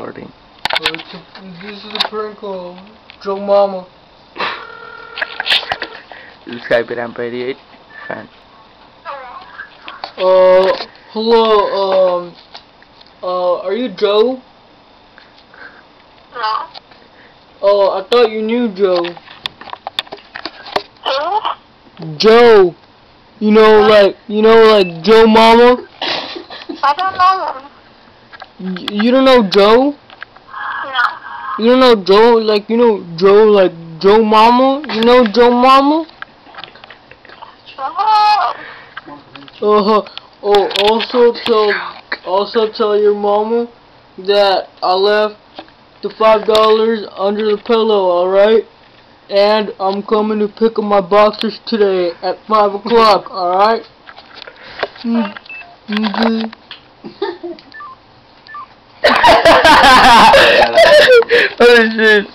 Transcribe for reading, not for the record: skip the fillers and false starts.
recording. This is a prank call. Joe Mama. Subscribe to Ramp88 fan. Hello, are you Joe? No. Oh, I thought you knew Joe. Who? Joe. You know, like Joe Mama? I don't know him. You don't know Joe? No. You don't know Joe, Joe, like Joe Mama? You know Joe Mama? Oh. Also tell your mama that I left the $5 under the pillow, alright? And I'm coming to pick up my boxers today at 5 o'clock, alright? Oh shit.